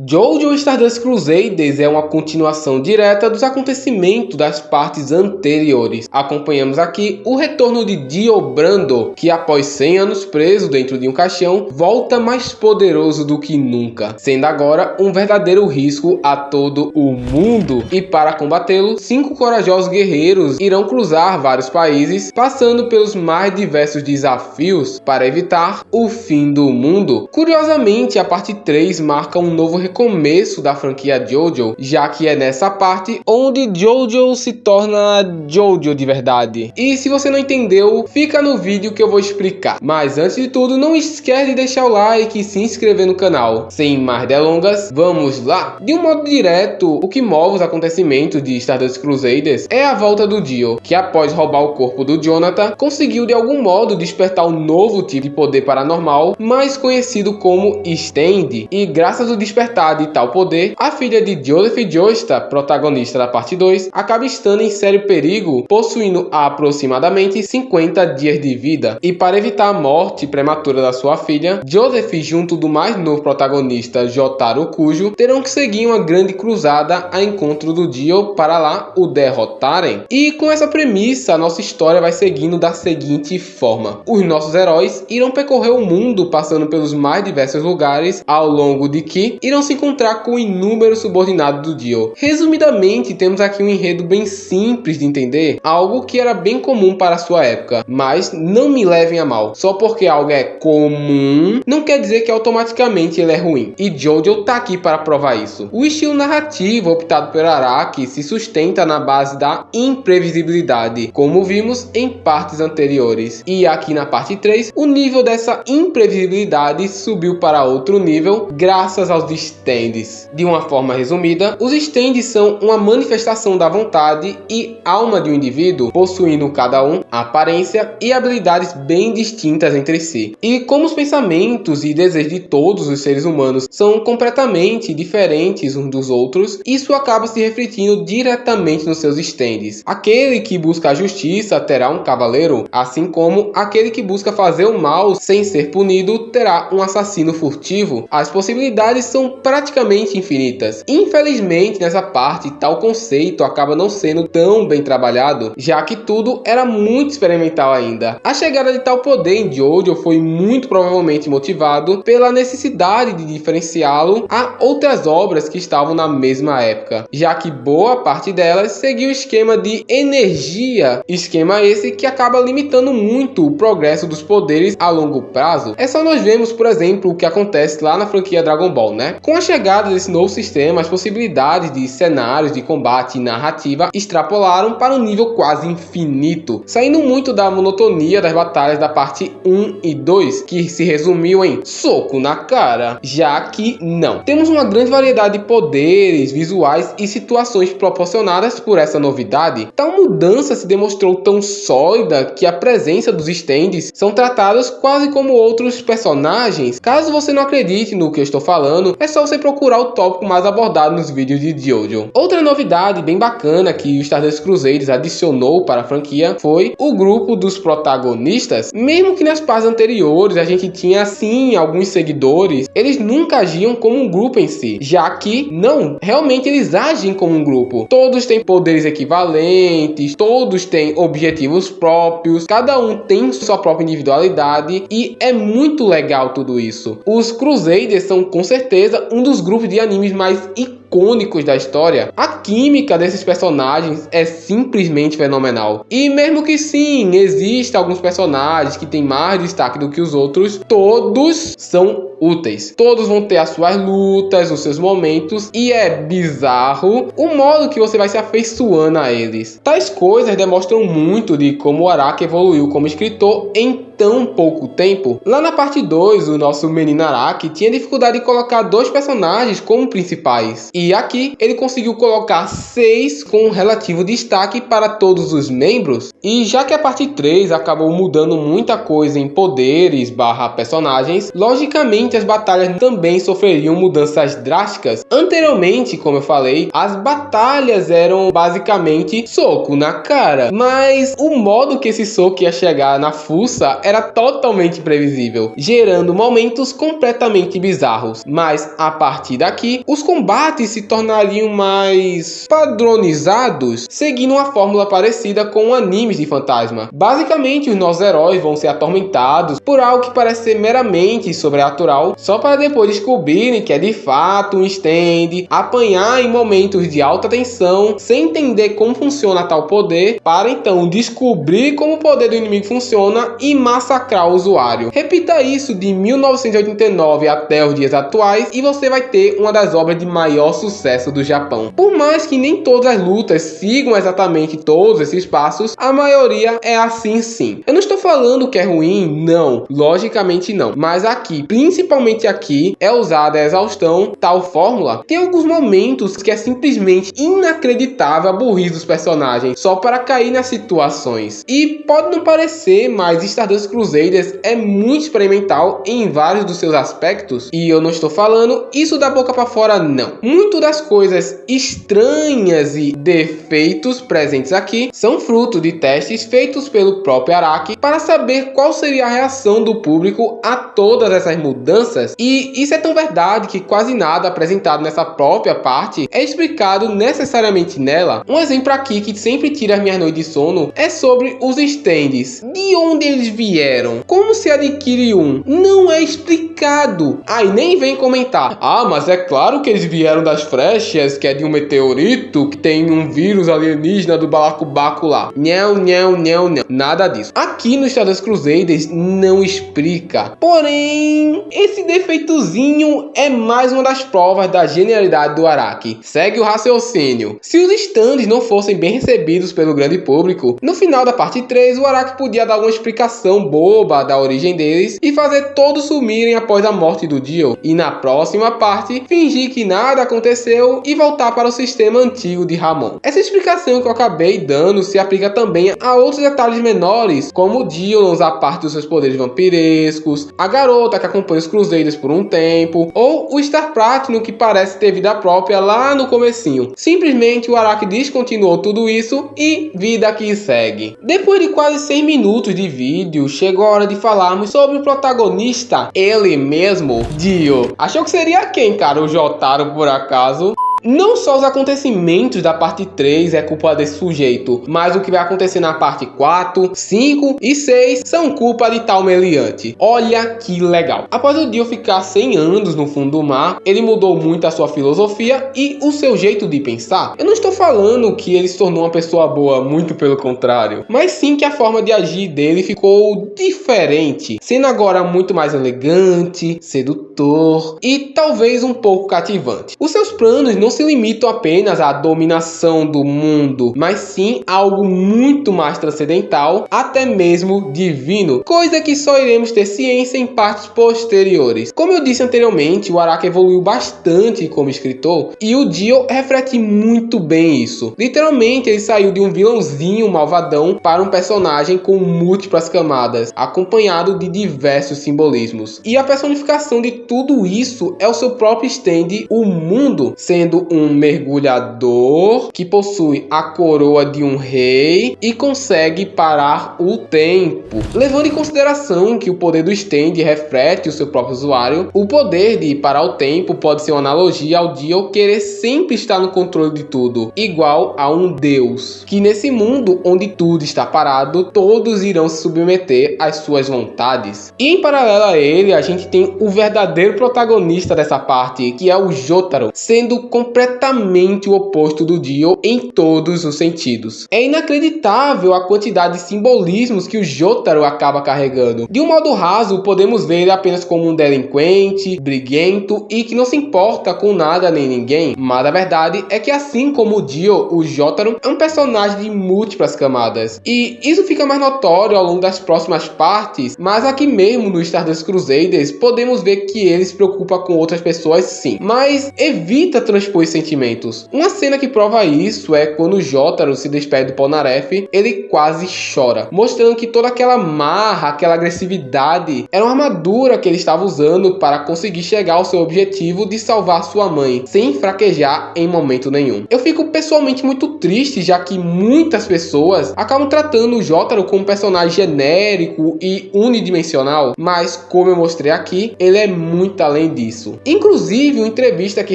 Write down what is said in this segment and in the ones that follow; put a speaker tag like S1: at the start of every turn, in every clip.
S1: JoJo Stardust Crusaders é uma continuação direta dos acontecimentos das partes anteriores. Acompanhamos aqui o retorno de Dio Brando, que após 100 anos preso dentro de um caixão, volta mais poderoso do que nunca, sendo agora um verdadeiro risco a todo o mundo. E para combatê-lo, 5 corajosos guerreiros irão cruzar vários países, passando pelos mais diversos desafios para evitar o fim do mundo. Curiosamente, a parte 3 marca um novo recomeço da franquia JoJo, já que é nessa parte onde JoJo se torna JoJo de verdade. E se você não entendeu, fica no vídeo que eu vou explicar. Mas antes de tudo, não esquece de deixar o like e se inscrever no canal. Sem mais delongas, vamos lá! De um modo direto, o que move os acontecimentos de Stardust Crusaders é a volta do Dio, que após roubar o corpo do Jonathan, conseguiu de algum modo despertar um novo tipo de poder paranormal, mais conhecido como Stand. E graças ao despertar de tal poder, a filha de Joseph Joestar, protagonista da parte 2, acaba estando em sério perigo, possuindo aproximadamente 50 dias de vida. E para evitar a morte prematura da sua filha, Joseph, junto do mais novo protagonista Jotaro Kujo, terão que seguir uma grande cruzada a encontro do Dio para lá o derrotarem. E com essa premissa, a nossa história vai seguindo da seguinte forma: os nossos heróis irão percorrer o mundo passando pelos mais diversos lugares, ao longo de que irão se encontrar com inúmeros subordinados do Dio. Resumidamente, temos aqui um enredo bem simples de entender, algo que era bem comum para a sua época, mas não me levem a mal, só porque algo é comum não quer dizer que automaticamente ele é ruim, e JoJo tá aqui para provar isso. O estilo narrativo optado por Araki se sustenta na base da imprevisibilidade, como vimos em partes anteriores, e aqui na parte 3, o nível dessa imprevisibilidade subiu para outro nível graças aos stands. De uma forma resumida, os stands são uma manifestação da vontade e alma de um indivíduo, possuindo cada um aparência e habilidades bem distintas entre si. E como os pensamentos e desejos de todos os seres humanos são completamente diferentes uns dos outros, isso acaba se refletindo diretamente nos seus stands. Aquele que busca a justiça terá um cavaleiro, assim como aquele que busca fazer o mal sem ser punido terá um assassino furtivo. As possibilidades são praticamente infinitas. Infelizmente, nessa parte, tal conceito acaba não sendo tão bem trabalhado, já que tudo era muito experimental ainda. A chegada de tal poder em JoJo foi muito provavelmente motivado pela necessidade de diferenciá-lo a outras obras que estavam na mesma época, já que boa parte delas seguiu o esquema de energia, esquema esse que acaba limitando muito o progresso dos poderes a longo prazo. É só nós vemos, por exemplo, o que acontece lá na franquia Dragon Ball, né? Com a chegada desse novo sistema, as possibilidades de cenários de combate e narrativa extrapolaram para um nível quase infinito, saindo muito da monotonia das batalhas da parte 1 e 2, que se resumiu em soco na cara, já que não. Temos uma grande variedade de poderes, visuais e situações proporcionadas por essa novidade. Tal mudança se demonstrou tão sólida que a presença dos stands são tratados quase como outros personagens. Caso você não acredite no que eu estou falando, é só você procurar o tópico mais abordado nos vídeos de JoJo. Outra novidade bem bacana que o Stardust Crusaders adicionou para a franquia foi o grupo dos protagonistas. Mesmo que nas partes anteriores a gente tinha sim alguns seguidores, eles nunca agiam como um grupo em si, já que não, realmente eles agem como um grupo. Todos têm poderes equivalentes, todos têm objetivos próprios, cada um tem sua própria individualidade e é muito legal tudo isso. Os Crusaders são com certeza um dos grupos de animes mais icônicos da história. A química desses personagens é simplesmente fenomenal. E mesmo que sim, existam alguns personagens que têm mais destaque do que os outros, todos são úteis. Todos vão ter as suas lutas, os seus momentos, e é bizarro o modo que você vai se afeiçoando a eles. Tais coisas demonstram muito de como o Araki evoluiu como escritor em tão pouco tempo. Lá na parte 2, o nosso menino Araki tinha dificuldade de colocar 2 personagens como principais. E aqui ele conseguiu colocar 6 com relativo destaque para todos os membros. E já que a parte 3 acabou mudando muita coisa em poderes / personagens, logicamente as batalhas também sofreriam mudanças drásticas. Anteriormente, como eu falei, as batalhas eram basicamente soco na cara, mas o modo que esse soco ia chegar na fuça era totalmente previsível, gerando momentos completamente bizarros. Mas a partir daqui, os combates se tornariam mais padronizados, seguindo uma fórmula parecida com animes de fantasma. Basicamente, os nossos heróis vão ser atormentados por algo que parece ser meramente sobrenatural, só para depois descobrirem que é de fato um stand, apanhar em momentos de alta tensão, sem entender como funciona tal poder, para então descobrir como o poder do inimigo funciona e massacrar o usuário. Repita isso de 1989 até os dias atuais e você vai ter uma das obras de maior sucesso do Japão. Por mais que nem todas as lutas sigam exatamente todos esses passos, a maioria é assim sim. Eu não estou falando que é ruim, não, logicamente não, mas aqui, principalmente aqui, é usada a exaustão. Tal fórmula tem alguns momentos que é simplesmente inacreditável a burrice dos personagens, só para cair nas situações. E pode não parecer, mas Stardust Crusaders é muito experimental em vários dos seus aspectos, e eu não estou falando isso da boca para fora não. Muito das coisas estranhas e defeitos presentes aqui são fruto de testes feitos pelo próprio Araki para saber qual seria a reação do público a todas essas mudanças, e isso é tão verdade que quase nada apresentado nessa própria parte é explicado necessariamente nela. Um exemplo aqui que sempre tira as minhas noites de sono é sobre os stands. De onde eles vieram? Como se adquire um? Não é explicado. Aí nem vem comentar: ah, mas é claro que eles vieram das flechas, que é de um meteorito, que tem um vírus alienígena do balacobaco lá. Não. Nada disso. Aqui no Stardust Crusaders não explica. Porém, esse defeitozinho é mais uma das provas da genialidade do Araki. Segue o raciocínio. Se os stands não fossem bem recebidos pelo grande público, no final da parte 3, o Araki podia dar uma explicação boba da origem deles e fazer todos sumirem após a morte do Dio. E na próxima parte, fingir que nada aconteceu e voltar para o sistema antigo de Ramon. Essa explicação que eu acabei dando se aplica também a outros detalhes menores, como o Dio não usar parte dos seus poderes vampirescos, a garota que acompanha os Crusaders por um tempo, ou o Star Platinum que parece ter vida própria lá no comecinho. Simplesmente o Araki descontinuou tudo isso e vida que segue. Depois de quase 6 minutos de vídeo, chegou a hora de falarmos sobre o protagonista, ele mesmo, Dio. Achou que seria quem, cara? O Jotaro, por acaso? Não só os acontecimentos da parte 3 é culpa desse sujeito, mas o que vai acontecer na parte 4, 5 e 6 são culpa de tal meliante. Olha que legal. Após o Dio ficar 100 anos no fundo do mar, ele mudou muito a sua filosofia e o seu jeito de pensar. Eu não estou falando que ele se tornou uma pessoa boa, muito pelo contrário, mas sim que a forma de agir dele ficou diferente, sendo agora muito mais elegante, sedutor e talvez um pouco cativante. Os seus planos não se limitam apenas à dominação do mundo, mas sim a algo muito mais transcendental, até mesmo divino, coisa que só iremos ter ciência em partes posteriores. Como eu disse anteriormente, o Araki evoluiu bastante como escritor e o Dio reflete muito bem isso. Literalmente, ele saiu de um vilãozinho malvadão para um personagem com múltiplas camadas, acompanhado de diversos simbolismos. E a personificação de tudo isso é o seu próprio stand, o mundo, sendo um mergulhador que possui a coroa de um rei e consegue parar o tempo. Levando em consideração que o poder do stand reflete o seu próprio usuário, o poder de parar o tempo pode ser uma analogia ao Dio querer sempre estar no controle de tudo, igual a um deus, que nesse mundo onde tudo está parado, todos irão se submeter às suas vontades. E em paralelo a ele, a gente tem o verdadeiro protagonista dessa parte, que é o Jotaro, sendo completamente o oposto do Dio em todos os sentidos. É inacreditável a quantidade de simbolismos que o Jotaro acaba carregando. De um modo raso, podemos ver ele apenas como um delinquente, briguento e que não se importa com nada nem ninguém, mas a verdade é que assim como o Dio, o Jotaro é um personagem de múltiplas camadas. E isso fica mais notório ao longo das próximas partes, mas aqui mesmo no Stardust Crusaders podemos ver que ele se preocupa com outras pessoas sim, mas evita evita transpor os sentimentos. Uma cena que prova isso é quando Jotaro se despede do Polnareff, ele quase chora, mostrando que toda aquela marra, aquela agressividade era uma armadura que ele estava usando para conseguir chegar ao seu objetivo de salvar sua mãe, sem fraquejar em momento nenhum. Eu fico pessoalmente muito triste, já que muitas pessoas acabam tratando o Jotaro como um personagem genérico e unidimensional, mas como eu mostrei aqui, ele é muito além disso. Inclusive, uma entrevista que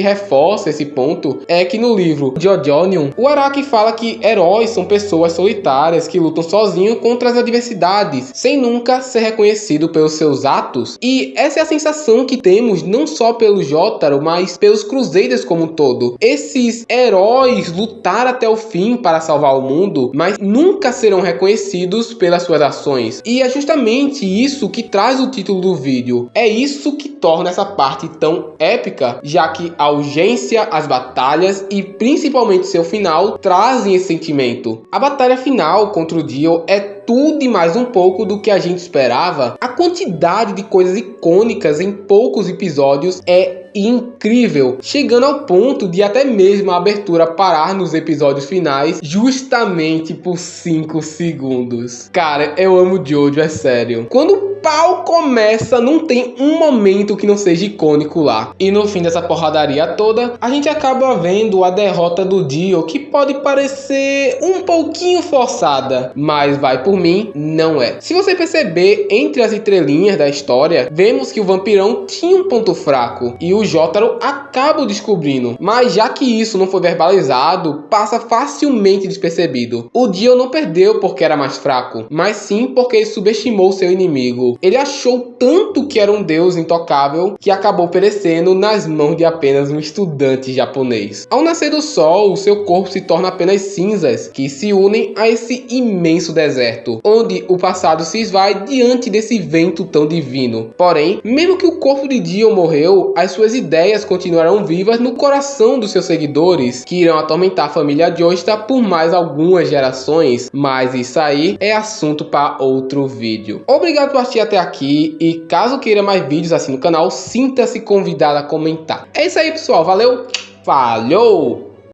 S1: reforça esse ponto é que no livro Jojonion, o Araki fala que heróis são pessoas solitárias que lutam sozinhos contra as adversidades, sem nunca ser reconhecido pelos seus atos. E essa é a sensação que temos não só pelo Jotaro, mas pelos Crusaders como um todo. Esses heróis lutaram até o fim para salvar o mundo, mas nunca serão reconhecidos pelas suas ações. E é justamente isso que traz o título do vídeo. É isso que torna essa parte tão épica, já que a urgência, as batalhas e principalmente seu final trazem esse sentimento. A batalha final contra o Dio é tudo e mais um pouco do que a gente esperava. A quantidade de coisas icônicas em poucos episódios é incrível, chegando ao ponto de até mesmo a abertura parar nos episódios finais justamente por 5 segundos. Cara, eu amo Jojo, é sério. Quando o pau começa, não tem um momento que não seja icônico lá. E no fim dessa porradaria toda, a gente acaba vendo a derrota do Dio, que pode parecer um pouquinho forçada, mas vai por mim, não é. Se você perceber, entre as entrelinhas da história, vemos que o vampirão tinha um ponto fraco, e o Jotaro acaba o descobrindo, mas já que isso não foi verbalizado, passa facilmente despercebido. O Dio não perdeu porque era mais fraco, mas sim porque ele subestimou seu inimigo. Ele achou tanto que era um deus intocável que acabou perecendo nas mãos de apenas um estudante japonês. Ao nascer do sol, o seu corpo se torna apenas cinzas que se unem a esse imenso deserto, onde o passado se esvai diante desse vento tão divino. Porém, mesmo que o corpo de Dio morreu, as suas ideias continuarão vivas no coração dos seus seguidores, que irão atormentar a família Joestar por mais algumas gerações, mas isso aí é assunto para outro vídeo. Obrigado por assistir até aqui, e caso queira mais vídeos assim no canal, sinta-se convidado a comentar. É isso aí, pessoal, valeu, falou!